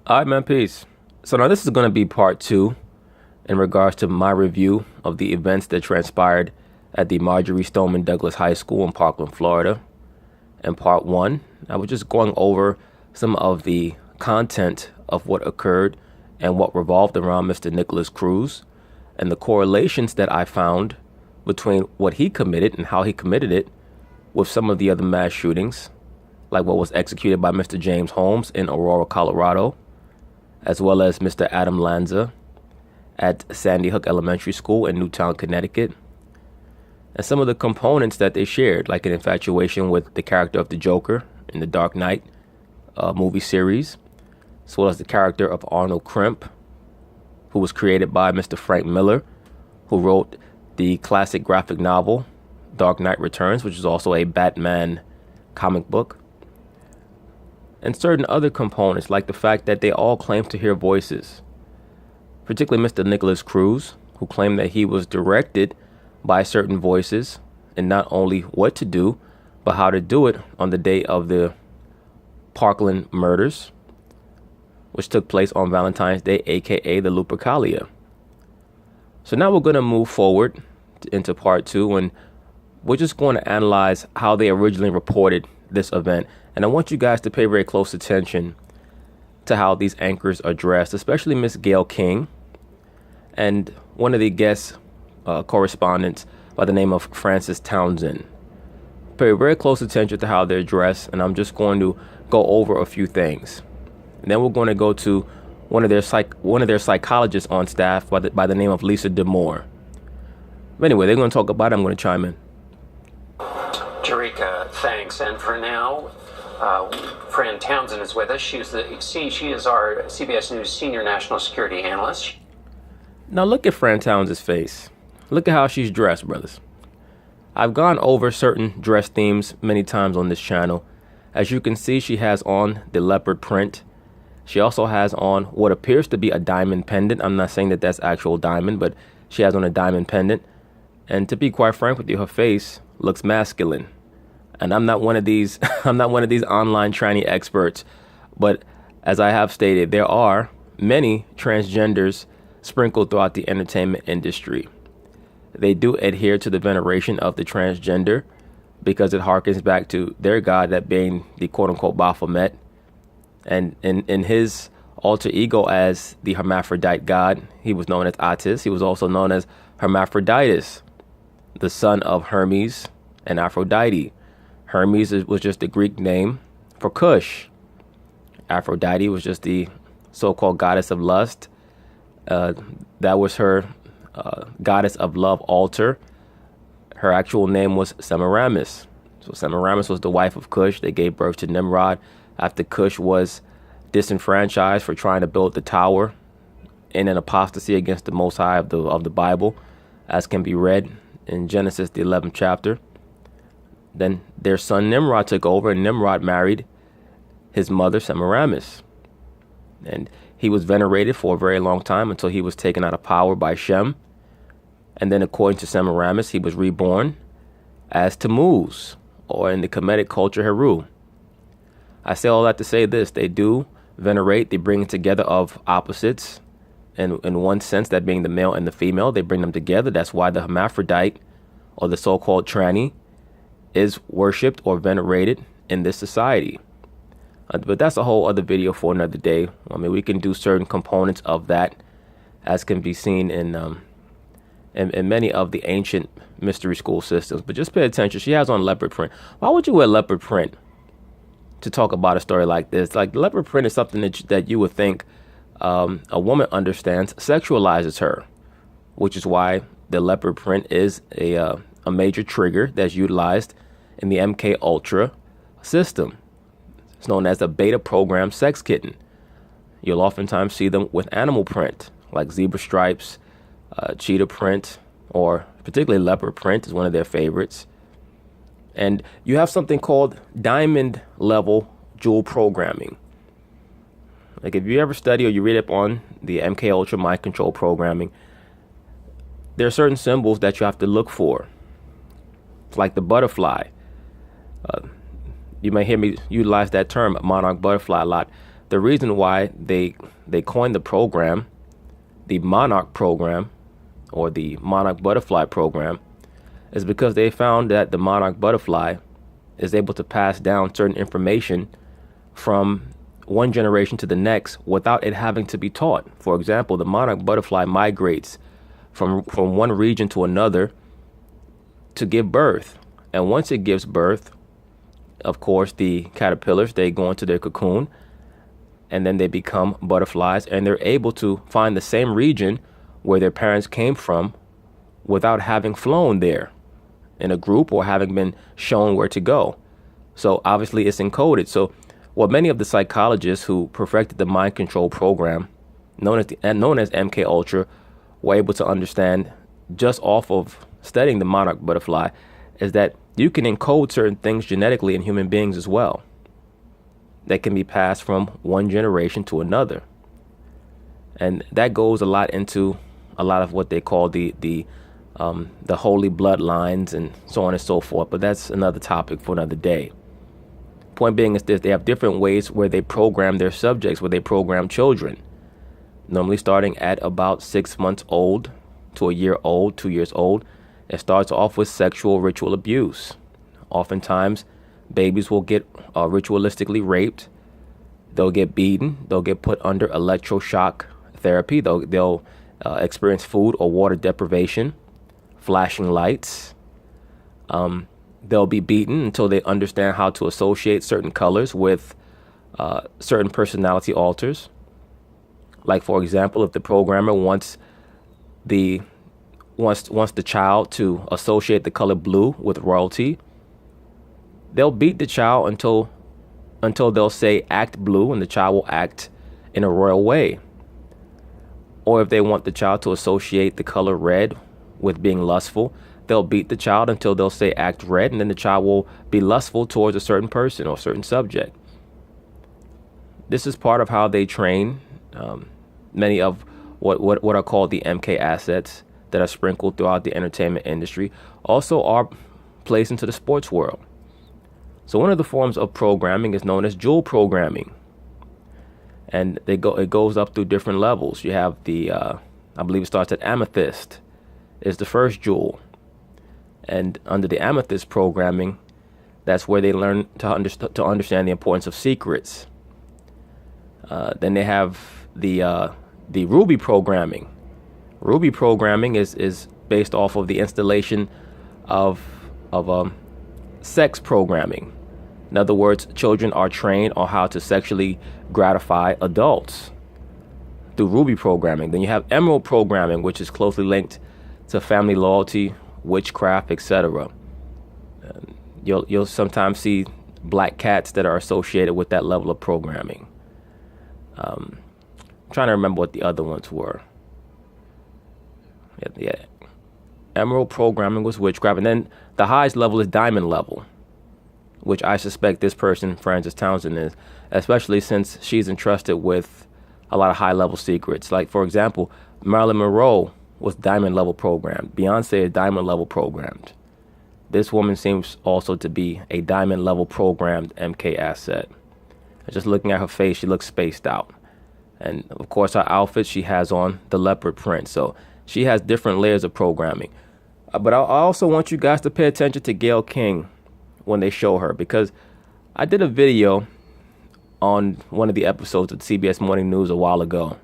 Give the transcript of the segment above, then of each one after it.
All right, man, peace. So now this is going to be part two in regards to my review of the events that transpired at the Marjorie Stoneman Douglas High School in Parkland, Florida. In part one, I was just going over some of the content of what occurred and what revolved around Mr. Nikolas Cruz and the correlations that I found between what he committed and how he committed it with some of the other mass shootings, like what was executed by Mr. James Holmes in Aurora, Colorado, as well as Mr. Adam Lanza at Sandy Hook Elementary School in Newtown, Connecticut, and some of the components that they shared, like an infatuation with the character of the Joker in the Dark Knight movie series, as well as the character of Arnold Krimp, who was created by Mr. Frank Miller, who wrote the classic graphic novel Dark Knight Returns, which is also a Batman comic book, and certain other components, like the fact that they all claim to hear voices, particularly Mr. Nikolas Cruz, who claimed that he was directed by certain voices and not only what to do, but how to do it on the day of the Parkland murders, which took place on Valentine's Day, aka the Lupercalia. So now we're going to move forward into part two, and we're just going to analyze how they originally reported this event. And I want you guys to pay very close attention to how these anchors are dressed, especially Miss Gayle King and one of the guest correspondents by the name of Frances Townsend. Pay very close attention to how they're dressed, and I'm just going to go over a few things. And then we're going to go to one of their psychologists on staff by the name of Lisa D'Amour. But anyway, they're going to talk about it. I'm going to chime in. Jerika, thanks. And for now, Fran Townsend is with us. She is our CBS News senior national security analyst. Now look at Fran Townsend's face. Look at how she's dressed, brothers. I've gone over certain dress themes many times on this channel. As you can see, she has on the leopard print. She also has on what appears to be a diamond pendant. I'm not saying that that's actual diamond, but she has on a diamond pendant. And to be quite frank with you, her face looks masculine. And I'm not one of these I'm not one of these online tranny experts, but as I have stated, there are many transgenders sprinkled throughout the entertainment industry. They do adhere to the veneration of the transgender because it harkens back to their god, that being the quote-unquote Baphomet. And in his alter ego as the hermaphrodite god, he was known as Attis. He was also known as Hermaphroditus, the son of Hermes and Aphrodite. Hermes was just the Greek name for Cush. Aphrodite was just the so-called goddess of lust. That was her goddess of love altar. Her actual name was Semiramis. So Semiramis was the wife of Cush. They gave birth to Nimrod after Cush was disenfranchised for trying to build the tower in an apostasy against the Most High of the Bible, as can be read in Genesis, the 11th chapter. Then their son Nimrod took over, and Nimrod married his mother Semiramis. And he was venerated for a very long time until he was taken out of power by Shem. And then according to Semiramis, he was reborn as Tammuz, or in the Kemetic culture, Heru. I say all that to say this: they do venerate the bringing together of opposites, and in one sense, that being the male and the female, they bring them together. That's why the hermaphrodite, or the so-called tranny, is worshipped or venerated in this society. But that's a whole other video for another day. I mean, we can do certain components of that, as can be seen in many of the ancient mystery school systems. But just pay attention. She has on leopard print. Why would you wear leopard print to talk about a story like this? Like, leopard print is something that you would think a woman understands sexualizes her, which is why the leopard print is a major trigger that's utilized in the MK Ultra system. It's known as a beta program sex kitten. You'll oftentimes see them with animal print, like zebra stripes, cheetah print, or particularly leopard print is one of their favorites. And you have something called diamond level jewel programming. Like, if you ever study or you read up on the MK Ultra mind control programming, there are certain symbols that you have to look for. It's like the butterfly. You may hear me utilize that term, monarch butterfly, a lot. the reason why they coined the program, the Monarch program, or the Monarch Butterfly program, is because they found that the Monarch Butterfly is able to pass down certain information from one generation to the next without it having to be taught. For example, the Monarch Butterfly migrates from one region to another to give birth. And once it gives birth, of course, the caterpillars, they go into their cocoon, and then they become butterflies, and they're able to find the same region where their parents came from without having flown there in a group or having been shown where to go. So obviously it's encoded. So what many of the psychologists who perfected the mind control program, known as MK Ultra, were able to understand just off of studying the monarch butterfly is that you can encode certain things genetically in human beings as well that can be passed from one generation to another. And that goes a lot into a lot of what they call the holy bloodlines and so on and so forth. But that's another topic for another day. Point being is this: they have different ways where they program their subjects, where they program children, normally starting at about 6 months old to a year old, 2 years old. It starts off with sexual ritual abuse. Oftentimes, babies will get ritualistically raped. They'll get beaten. They'll get put under electroshock therapy. They'll experience food or water deprivation, flashing lights. They'll be beaten until they understand how to associate certain colors with certain personality alters. Like, for example, if the programmer wants the child to associate the color blue with royalty, they'll beat the child until they'll say act blue, and the child will act in a royal way. Or if they want the child to associate the color red with being lustful, they'll beat the child until they'll say act red, and then the child will be lustful towards a certain person or certain subject. This is part of how they train many of what are called the MK assets that are sprinkled throughout the entertainment industry, also are placed into the sports world. So one of the forms of programming is known as jewel programming. And it goes up through different levels. You have I believe it starts at amethyst, is the first jewel. And under the amethyst programming, that's where they learn to understand the importance of secrets. Then they have the ruby programming. Ruby programming is based off of the installation of sex programming. In other words, children are trained on how to sexually gratify adults through Ruby programming. Then you have Emerald programming, which is closely linked to family loyalty, witchcraft, etc. You'll sometimes see black cats that are associated with that level of programming. I'm trying to remember what the other ones were. Yeah. Emerald programming was witchcraft, and then the highest level is diamond level, which I suspect this person, Frances Townsend, is, especially since she's entrusted with a lot of high-level secrets. Like, for example, Marilyn Monroe was diamond level programmed. Beyonce is diamond level programmed. This woman seems also to be a diamond level programmed MK asset. Just looking at her face, she looks spaced out. And of course, her outfit, she has on the leopard print. So she has different layers of programming. But I also want you guys to pay attention to Gayle King when they show her, because I did a video on one of the episodes of CBS Morning News a while ago.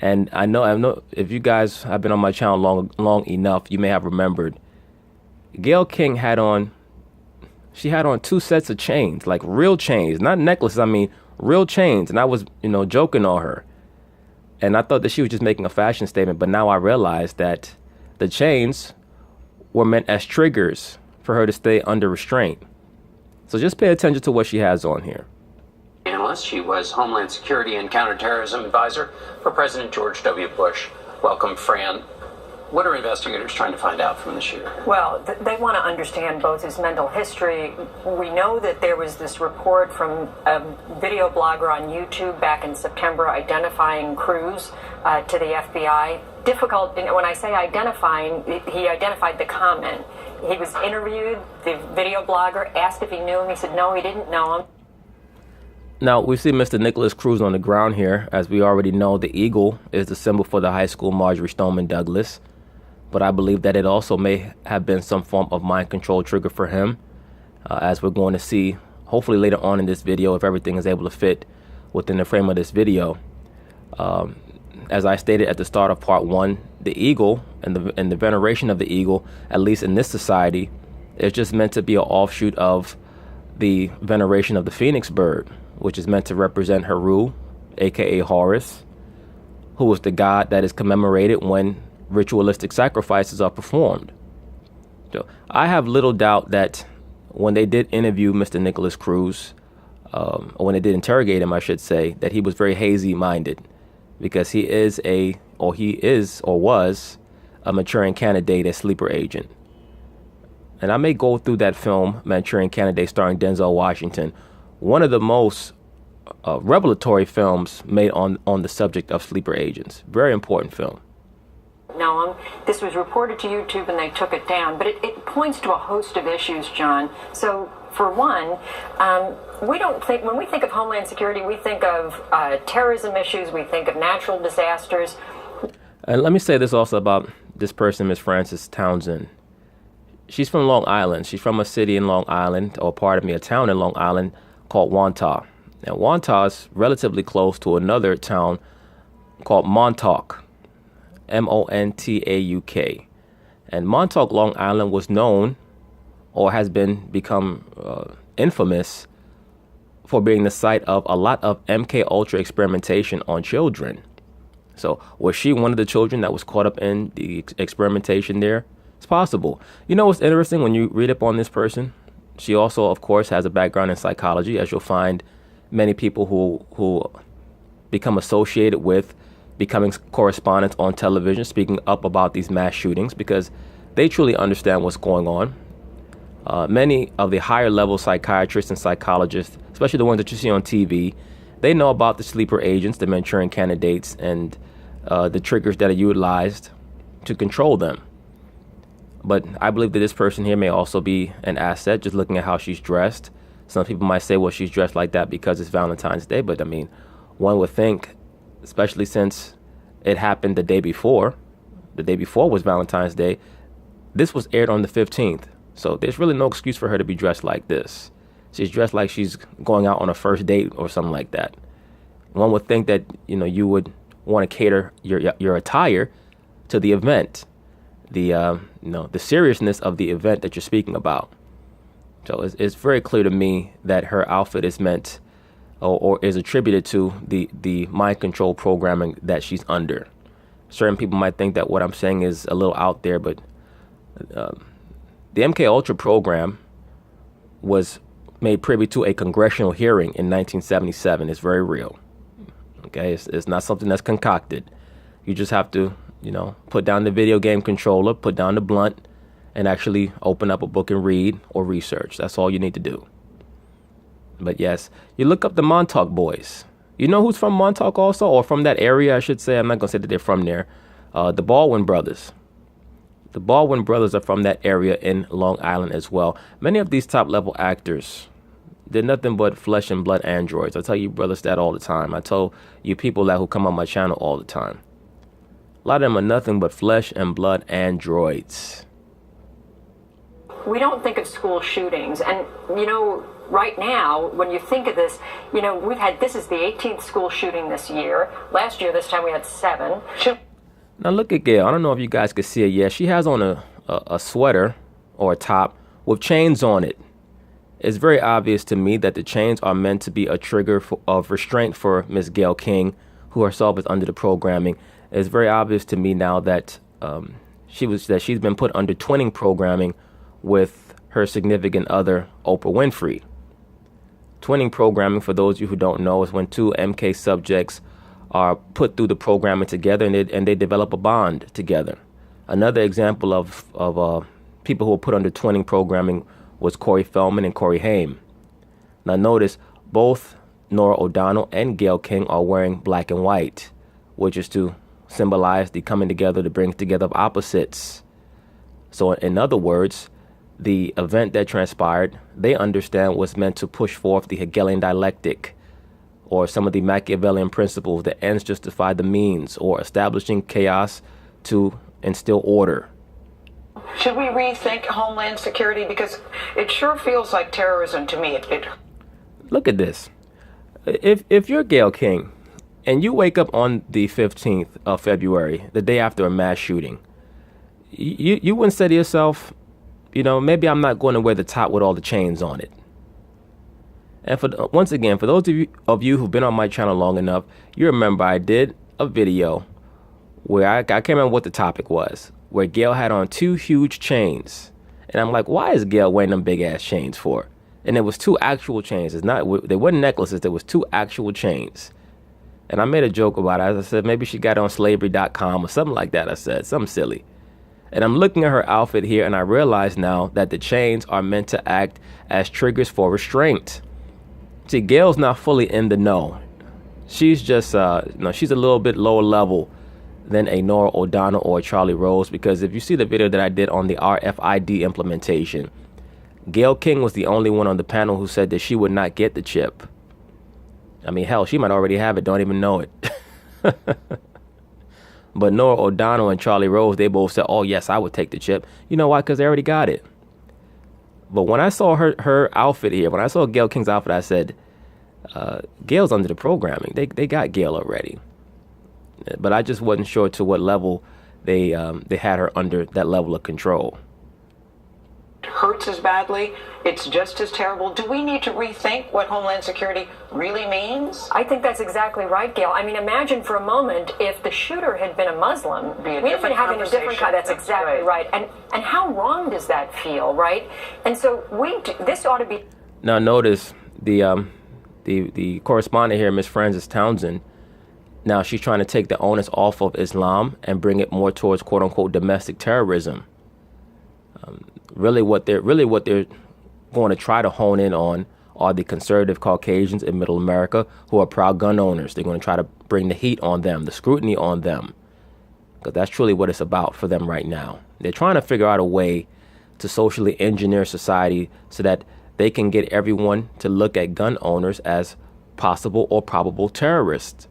And I know if you guys have been on my channel long enough, you may have remembered Gayle King had on 2 sets of chains, like real chains, not necklaces. I mean, real chains. And I was, joking on her. And I thought that she was just making a fashion statement. But now I realized that the chains were meant as triggers for her to stay under restraint. So just pay attention to what she has on here. Analyst. She was Homeland Security and Counterterrorism Advisor for President George W. Bush. Welcome, Fran. What are investigators trying to find out from the shooter? Well, they want to understand both his mental history. We know that there was this report from a video blogger on YouTube back in September identifying Cruz to the FBI. Difficult, when I say identifying, he identified the comment. He was interviewed, the video blogger asked if he knew him. He said no, he didn't know him. Now, we see Mr. Nikolas Cruz on the ground here. As we already know, the eagle is the symbol for the high school Marjory Stoneman Douglas. But I believe that it also may have been some form of mind control trigger for him, as we're going to see, hopefully later on in this video, if everything is able to fit within the frame of this video. As I stated at the start of part one, the eagle and the veneration of the eagle, at least in this society, is just meant to be an offshoot of the veneration of the phoenix bird, which is meant to represent Heru, aka Horus, who is the god that is commemorated when ritualistic sacrifices are performed. So I have little doubt that when they did interview Mr. Nikolas Cruz, or when they did interrogate him, I should say, that he was very hazy-minded, because he was a Manchurian Candidate, a sleeper agent. And I may go through that film, Manchurian Candidate, starring Denzel Washington, one of the most revelatory films made on the subject of sleeper agents. Very important film. Now, this was reported to YouTube and they took it down, but it points to a host of issues, John. So, for one, when we think of Homeland Security, we think of terrorism issues, we think of natural disasters. And let me say this also about this person, Ms. Frances Townsend. She's from Long Island. She's from a city in Long Island, or a town in Long Island called Wantagh. Now, Wantagh is relatively close to another town called Montauk, Montauk. And Montauk, Long Island was known, or has become infamous for being the site of a lot of MK Ultra experimentation on children. So was she one of the children that was caught up in the experimentation there? It's possible. You know what's interesting when you read up on this person? She also, of course, has a background in psychology, as you'll find many people who become associated with becoming correspondents on television, speaking up about these mass shootings, because they truly understand what's going on. Many of the higher level psychiatrists and psychologists, especially the ones that you see on TV, they know about the sleeper agents, the Manchurian Candidates, and the triggers that are utilized to control them. But I believe that this person here may also be an asset, just looking at how she's dressed. Some people might say, well, she's dressed like that because it's Valentine's Day. But I mean, one would think, especially since it happened the day before was Valentine's Day, this was aired on the 15th. So there's really no excuse for her to be dressed like this. She's dressed like she's going out on a first date or something like that. One would think that, you would want to cater your attire to the event, the seriousness of the event that you're speaking about. So it's very clear to me that her outfit is meant or is attributed to the mind control programming that she's under. Certain people might think that what I'm saying is a little out there, but the MK Ultra program was made privy to a congressional hearing in 1977. It's very real. Okay, it's not something that's concocted. You just have to, put down the video game controller, put down the blunt, and actually open up a book and read or research. That's all you need to do. But yes, you look up the Montauk boys. You know who's from Montauk also, or from that area, I should say. I'm not going to say that they're from there. The Baldwin brothers. The Baldwin brothers are from that area in Long Island as well. Many of these top-level actors, they're nothing but flesh and blood androids. I tell you brothers that all the time. I tell you people that who come on my channel all the time. A lot of them are nothing but flesh and blood androids. We don't think of school shootings. And, right now, when you think of this, this is the 18th school shooting this year. Last year, this time we had 7. Now look at Gail. I don't know if you guys can see it. Yeah, she has on a sweater or a top with chains on it. It's very obvious to me that the chains are meant to be a trigger of restraint for Miss Gayle King, who herself is under the programming. It's very obvious to me now that she's been put under twinning programming with her significant other, Oprah Winfrey. Twinning programming, for those of you who don't know, is when two MK subjects are put through the programming together and they develop a bond together. Another example of people who were put under twinning programming was Corey Feldman and Corey Haim. Now notice, both Norah O'Donnell and Gayle King are wearing black and white, which is to symbolize the coming together, to bring together of opposites. So in other words, the event that transpired, they understand was meant to push forth the Hegelian dialectic, or some of the Machiavellian principles that ends justify the means, or establishing chaos to instill order. Should we rethink Homeland Security? Because it sure feels like terrorism to me. Look at this. If you're Gayle King and you wake up on the 15th of February, the day after a mass shooting, you wouldn't say to yourself, maybe I'm not going to wear the top with all the chains on it. And once again, for those of you who've been on my channel long enough, you remember I did a video where I can't remember what the topic was, where Gayle had on 2 huge chains. And I'm like, why is Gayle wearing them big ass chains for? And it was 2 actual chains. They weren't necklaces. There was 2 actual chains. And I made a joke about it. I said, maybe she got it on slavery.com or something like that. I said, something silly. And I'm looking at her outfit here, and I realize now that the chains are meant to act as triggers for restraint. See, Gayle's not fully in the know. She's just, she's a little bit lower level than a Norah O'Donnell or a Charlie Rose, because if you see the video that I did on the RFID implementation, Gayle King was the only one on the panel who said that she would not get the chip. I mean, hell, she might already have it, don't even know it. But Norah O'Donnell and Charlie Rose, they both said, oh, yes, I would take the chip. You know why? Because they already got it. But when I saw her outfit here, when I saw Gayle King's outfit, I said, Gayle's under the programming. They got Gayle already. But I just wasn't sure to what level they had her under that level of control. Hurts as badly. It's just as terrible. Do we need to rethink what Homeland Security really means? I think that's exactly right, Gayle. I mean, imagine for a moment if the shooter had been a Muslim. We'd have been having a different kind. That's exactly right. And how wrong does that feel, right? And so this ought to be. Now notice the correspondent here, Miss Frances Townsend. Now she's trying to take the onus off of Islam and bring it more towards quote unquote domestic terrorism. Really what they're going to try to hone in on are the conservative Caucasians in Middle America who are proud gun owners. They're going to try to bring the heat on them, the scrutiny on them, because that's truly what it's about for them right now. They're trying to figure out a way to socially engineer society so that they can get everyone to look at gun owners as possible or probable terrorists.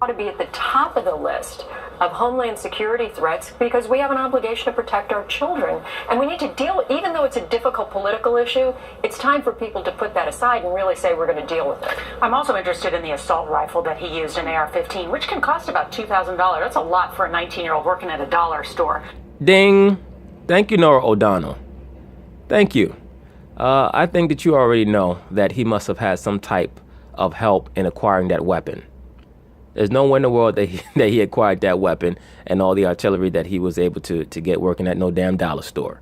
Ought to be at the top of the list of Homeland Security threats, because we have an obligation to protect our children. And we need to deal, even though it's a difficult political issue, it's time for people to put that aside and really say we're going to deal with it. I'm also interested in the assault rifle that he used, an AR-15, which can cost about $2,000. That's a lot for a 19-year-old working at a dollar store. Ding. Thank you, Norah O'Donnell. Thank you. I think that you already know that he must have had some type of help in acquiring that weapon. There's no way in the world that he acquired that weapon and all the artillery that he was able to get working at no damn dollar store.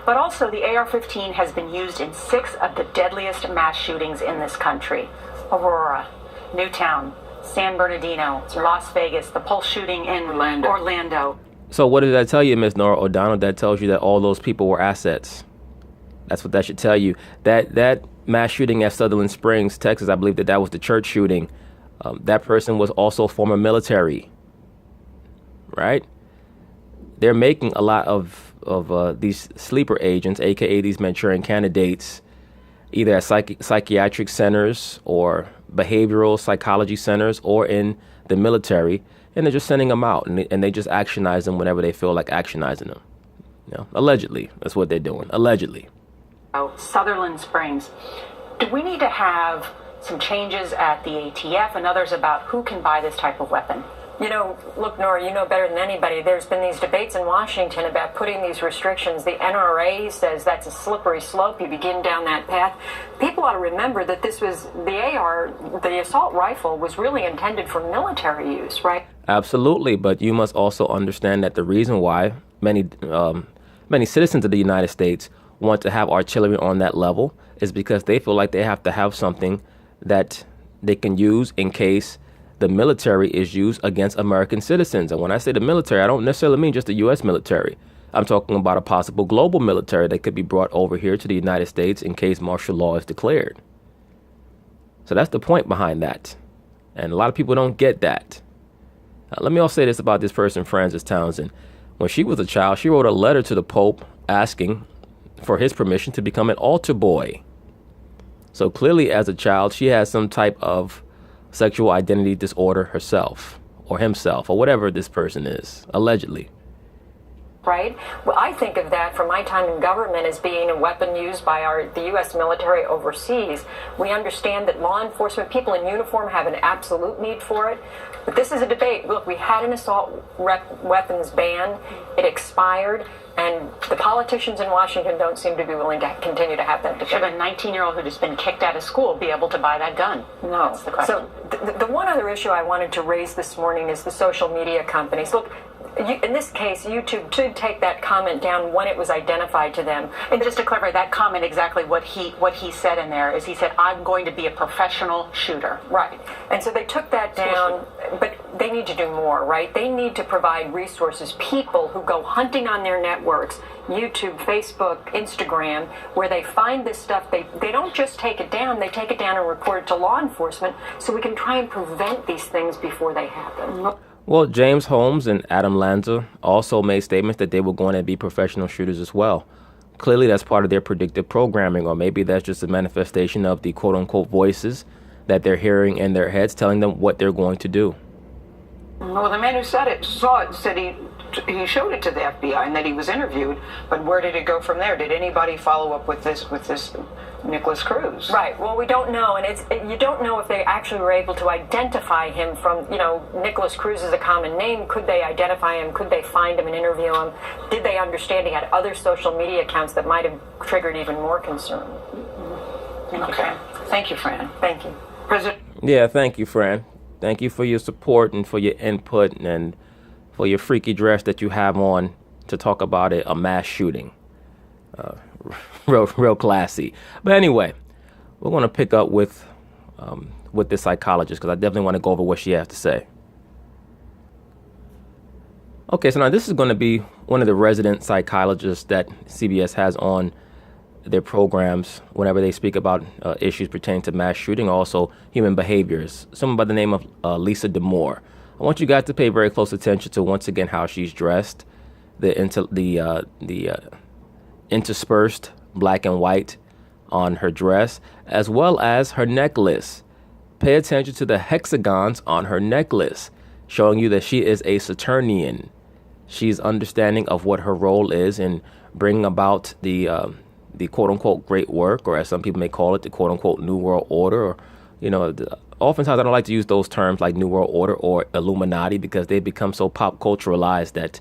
But also, the AR-15 has been used in 6 of the deadliest mass shootings in this country. Aurora, Newtown, San Bernardino, Las Vegas, the Pulse shooting in Orlando. So what did that tell you, Miss Norah O'Donnell? That tells you that all those people were assets. That's what that should tell you. That mass shooting at Sutherland Springs, Texas, I believe that was the church shooting. That person was also former military, right? They're making a lot of these sleeper agents, aka these Manchurian candidates, either at psychiatric centers or behavioral psychology centers or in the military, and they're just sending them out, and they just actionize them whenever they feel like actionizing them. Allegedly, that's what they're doing. Allegedly. Sutherland Springs. Do we need to have some changes at the ATF and others about who can buy this type of weapon? Look, Norah, you know better than anybody. There's been these debates in Washington about putting these restrictions. The NRA says that's a slippery slope. You begin down that path. People ought to remember that this was the assault rifle was really intended for military use, right? Absolutely, but you must also understand that the reason why many citizens of the United States want to have artillery on that level is because they feel like they have to have something that they can use in case the military is used against American citizens. And when I say the military, I don't necessarily mean just the U.S. military. I'm talking about a possible global military that could be brought over here to the United States in case martial law is declared. So that's the point behind that. And a lot of people don't get that. Let me also say this about this person, Frances Townsend. When she was a child, she wrote a letter to the Pope asking for his permission to become an altar boy. So clearly, as a child, she has some type of sexual identity disorder herself, or himself, or whatever this person is, allegedly. Right? Well, I think of that from my time in government as being a weapon used by the U.S. military overseas. We understand that law enforcement, people in uniform, have an absolute need for it. But this is a debate. Look, we had an assault weapons ban. It expired. And the politicians in Washington don't seem to be willing to continue to have that debate. Should a 19-year-old who just been kicked out of school be able to buy that gun? No. That's the question. So the one other issue I wanted to raise this morning is the social media companies. Look, in this case, YouTube did take that comment down when it was identified to them. And just to clarify, that comment, exactly what he said in there is he said, I'm going to be a professional shooter. Right. And so they took that down, but they need to do more, right? They need to provide resources, people who go hunting on their networks, YouTube, Facebook, Instagram, where they find this stuff. They don't just take it down, they take it down and report it to law enforcement so we can try and prevent these things before they happen. Well, James Holmes and Adam Lanza also made statements that they were going to be professional shooters as well. Clearly, that's part of their predictive programming, or maybe that's just a manifestation of the quote-unquote voices that they're hearing in their heads telling them what they're going to do. Well, the man who saw it said he showed it to the FBI and that he was interviewed, but where did it go from there? Did anybody follow up with this Nicholas Cruz? Right. Well, we don't know, and you don't know if they actually were able to identify him from, Nicholas Cruz is a common name. Could they identify him? Could they find him and interview him? Did they understand he had other social media accounts that might have triggered even more concern? Okay. Thank you, Fran. Thank you. President. Yeah, thank you, Fran. Thank you for your support and for your input and for your freaky dress that you have on to talk about a mass shooting. Real classy. But anyway, we're going to pick up with this psychologist because I definitely want to go over what she has to say. Okay, so now this is going to be one of the resident psychologists that CBS has on their programs whenever they speak about issues pertaining to mass shooting, also human behaviors. Someone by the name of Lisa Damour. I want you guys to pay very close attention to, once again, how she's dressed, the interspersed black and white on her dress, as well as her necklace. Pay attention to the hexagons on her necklace, showing you that she is a Saturnian. She's understanding of what her role is in bringing about the quote-unquote great work, or as some people may call it, the quote-unquote New World Order. Or, oftentimes I don't like to use those terms like New World Order or Illuminati because they become so pop culturalized that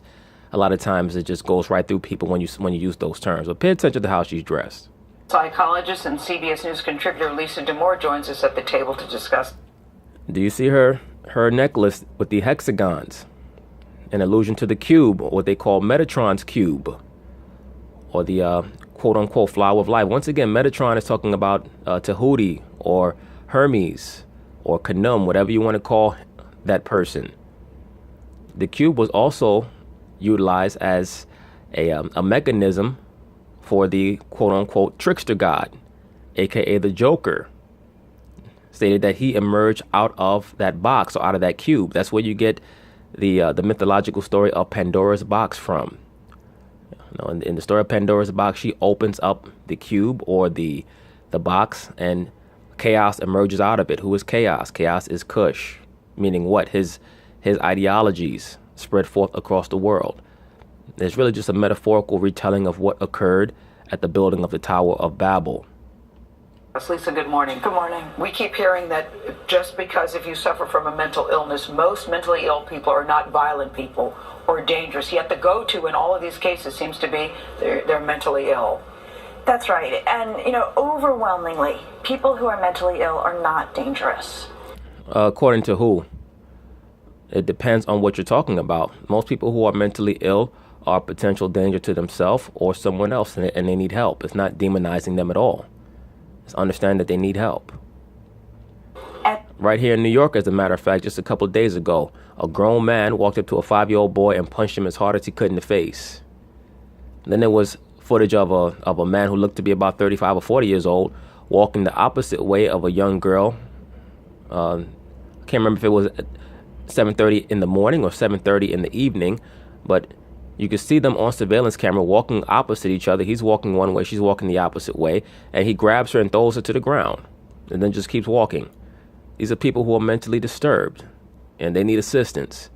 a lot of times it just goes right through people when you use those terms. But pay attention to how she's dressed. Psychologist and CBS News contributor Lisa Damour joins us at the table to discuss. Do you see her necklace with the hexagons? An allusion to the cube, or what they call Metatron's cube, or the quote-unquote flower of life. Once again, Metatron is talking about Tahuti or Hermes or Khnum, whatever you want to call that person. The cube was also utilized as a mechanism for the quote-unquote trickster god, aka the Joker. Stated that he emerged out of that box, or out of that cube. That's where you get the mythological story of Pandora's box from. In the story of Pandora's box, she opens up the cube or the box, and chaos emerges out of it. Who is chaos? Chaos is Kush, meaning what? His ideologies spread forth across the world. It's really just a metaphorical retelling of what occurred at the building of the Tower of Babel. Lisa, good morning. Good morning. We keep hearing that just because if you suffer from a mental illness, most mentally ill people are not violent people or dangerous. Yet the go-to in all of these cases seems to be they're mentally ill. That's right. And, overwhelmingly, people who are mentally ill are not dangerous. According to who? It depends on what you're talking about. Most people who are mentally ill are a potential danger to themselves or someone else, and they need help. It's not demonizing them at all. It's understanding that they need help. Right here in New York, as a matter of fact, just a couple of days ago, a grown man walked up to a 5-year-old boy and punched him as hard as he could in the face. And then there was footage of a man who looked to be about 35 or 40 years old walking the opposite way of a young girl. I can't remember if it was 7:30 in the morning or 7:30 in the evening, but You can see them on surveillance camera walking opposite each other. He's walking one way, she's walking the opposite way, and he grabs her and throws her to the ground and then just keeps walking. These are people who are mentally disturbed, and they need assistance.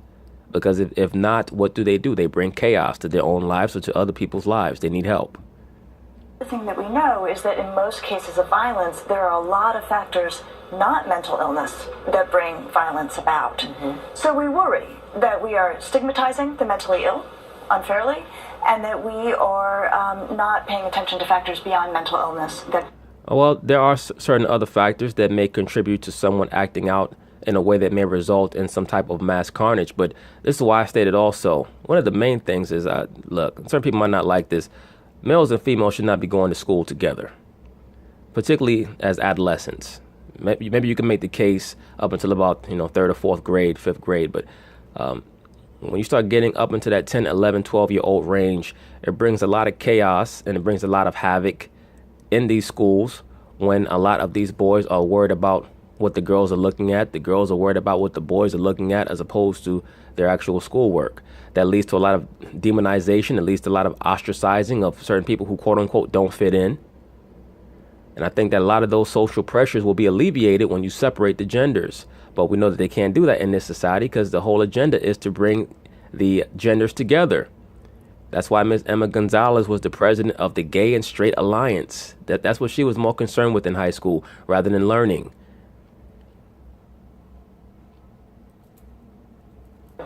Because if not, what do? They bring chaos to their own lives or to other people's lives. They need help. The thing that we know is that in most cases of violence, there are a lot of factors, not mental illness, that bring violence about. So we worry that we are stigmatizing the mentally ill unfairly, and that we are not paying attention to factors beyond mental illness. Well, there are certain other factors that may contribute to someone acting out in a way that may result in some type of mass carnage. But this is why I stated also, one of the main things is, look, certain people might not like this. Males and females should not be going to school together, particularly as adolescents. Maybe you can make the case up until about, third or fourth grade, fifth grade. But when you start getting up into that 10, 11, 12-year-old range, it brings a lot of chaos and it brings a lot of havoc in these schools when a lot of these boys are worried about what the girls are looking at. The girls are worried about what the boys are looking at as opposed to their actual schoolwork. That leads to a lot of demonization. It leads to a lot of ostracizing of certain people who, quote unquote, don't fit in. And I think that a lot of those social pressures will be alleviated when you separate the genders. But we know that they can't do that in this society because the whole agenda is to bring the genders together. That's why Ms. Emma Gonzalez was the president of the Gay and Straight Alliance. That's what she was more concerned with in high school rather than learning.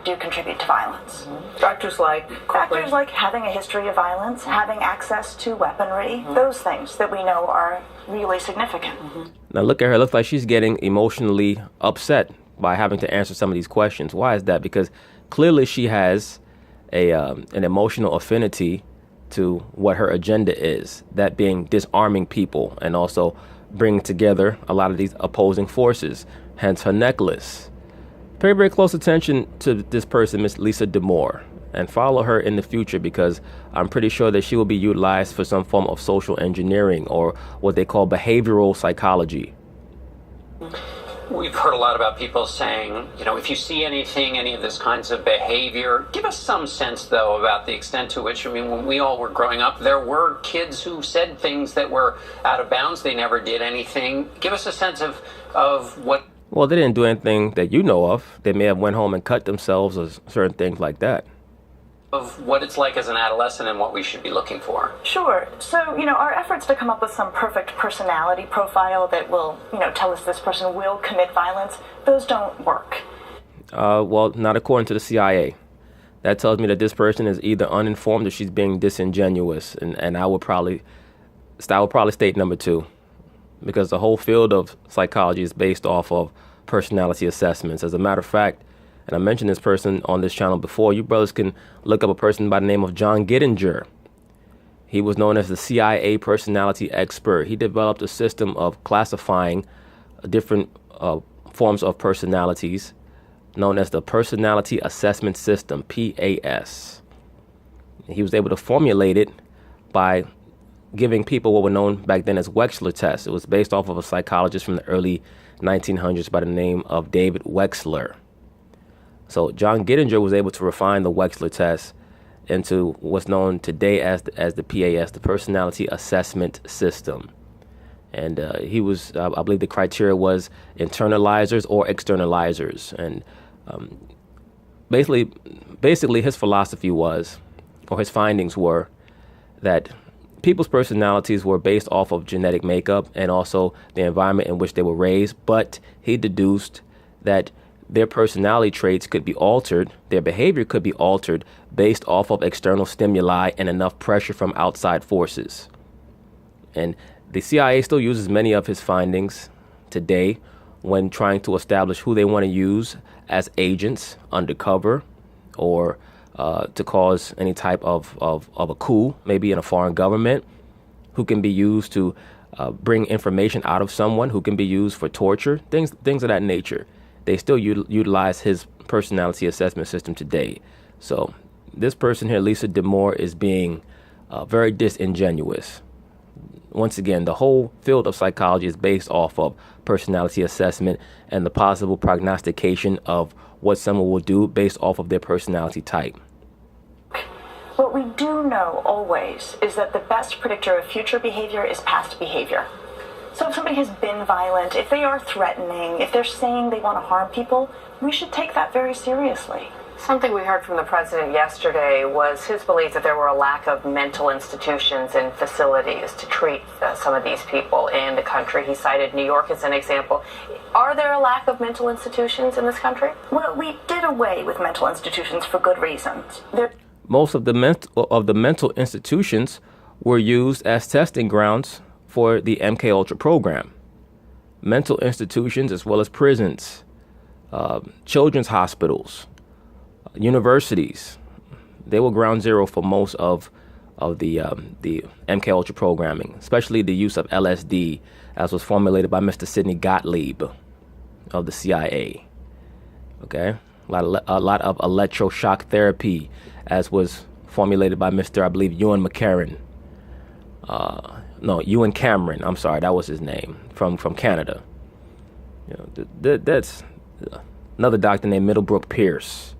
Do contribute to violence. Factors like having a history of violence, having access to weaponry, those things that we know are really significant. Now look at her. It looks like she's getting emotionally upset by having to answer some of these questions. Why is that? Because clearly she has an emotional affinity to what her agenda is, that being disarming people and also bringing together a lot of these opposing forces, hence her necklace. Pay very close attention to this person, Miss Lisa Damour, and follow her in the future because I'm pretty sure that she will be utilized for some form of social engineering or what they call behavioral psychology. We've heard a lot about people saying, if you see anything, any of this kinds of behavior, give us some sense, though, about the extent to which, when we all were growing up, there were kids who said things that were out of bounds. They never did anything. Give us a sense of what... Well, they didn't do anything that you know of. They may have went home and cut themselves or certain things like that. Of what it's like as an adolescent and what we should be looking for. Sure. So, our efforts to come up with some perfect personality profile that will, tell us this person will commit violence, those don't work. Well, not according to the CIA. That tells me that this person is either uninformed or she's being disingenuous. And I would probably state number two. Because the whole field of psychology is based off of personality assessments. As a matter of fact, and I mentioned this person on this channel before, you brothers can look up a person by the name of John Gittinger. He was known as the CIA personality expert. He developed a system of classifying different forms of personalities known as the Personality Assessment System, PAS. He was able to formulate it by giving people what were known back then as Wechsler tests. It was based off of a psychologist from the early 1900s by the name of David Wechsler. So John Gittinger was able to refine the Wechsler test into what's known today as the PAS, the Personality Assessment System. And he was, I believe the criteria was internalizers or externalizers. And basically his philosophy was, or his findings were, that people's personalities were based off of genetic makeup and also the environment in which they were raised, but he deduced that their personality traits could be altered, their behavior could be altered based off of external stimuli and enough pressure from outside forces. And the CIA still uses many of his findings today when trying to establish who they want to use as agents undercover or to cause any type of a coup, maybe in a foreign government, who can be used to bring information out of someone, who can be used for torture, things of that nature. They still utilize his personality assessment system today. So this person here, Lisa Damour, is being very disingenuous. Once again, the whole field of psychology is based off of personality assessment and the possible prognostication of what someone will do based off of their personality type. What we do know always is that the best predictor of future behavior is past behavior. So if somebody has been violent, if they are threatening, if they're saying they want to harm people, we should take that very seriously. Something we heard from the president yesterday was his belief that there were a lack of mental institutions and facilities to treat some of these people in the country. He cited New York as an example. Are there a lack of mental institutions in this country? Well, we did away with mental institutions for good reasons. Most of the mental institutions were used as testing grounds for the MK Ultra program. Mental institutions as well as prisons, children's hospitals, universities, they were ground zero for most of the MK Ultra programming, especially the use of LSD, as was formulated by Mr. Sidney Gottlieb of the CIA. Okay, a lot of electroshock therapy, as was formulated by Mr. I believe Ewan McCarran. Ewan Cameron. I'm sorry, that was his name from Canada. You know, that's another doctor named Middlebrook Pierce.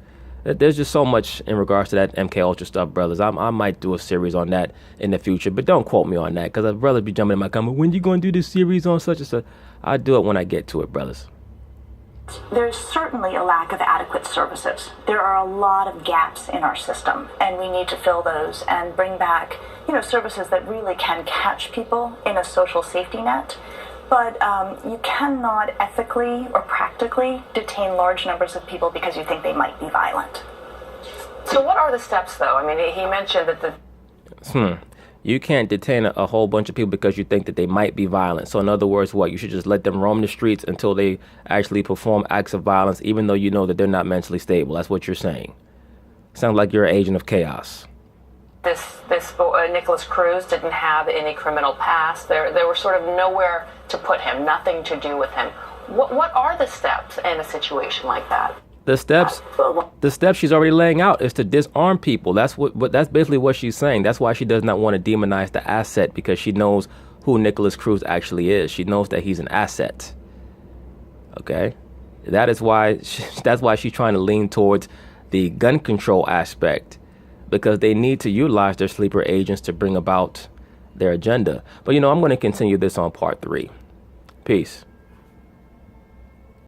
There's just so much in regards to that MK Ultra stuff, brothers. I might do a series on that in the future, but don't quote me on that, because I'd rather be jumping in my comment. When you going to do this series on such and such? I'll do it when I get to it, brothers. There's certainly a lack of adequate services. There are a lot of gaps in our system, and we need to fill those and bring back, services that really can catch people in a social safety net. But you cannot ethically or practically detain large numbers of people because you think they might be violent. So what are the steps, though? I mean, he mentioned that You can't detain a whole bunch of people because you think that they might be violent. So in other words, you should just let them roam the streets until they actually perform acts of violence, even though you know that they're not mentally stable. That's what you're saying. Sounds like you're an agent of chaos. This Nicholas Cruz didn't have any criminal past. There were sort of nowhere to put him, nothing to do with him. What are the steps in a situation like that? The steps she's already laying out is to disarm people. That's basically what she's saying. That's why she does not want to demonize the asset, because she knows who Nicholas Cruz actually is. She knows that he's an asset. Okay, that's why she's trying to lean towards the gun control aspect, because they need to utilize their sleeper agents to bring about their agenda. But I'm going to continue this on part 3. Peace.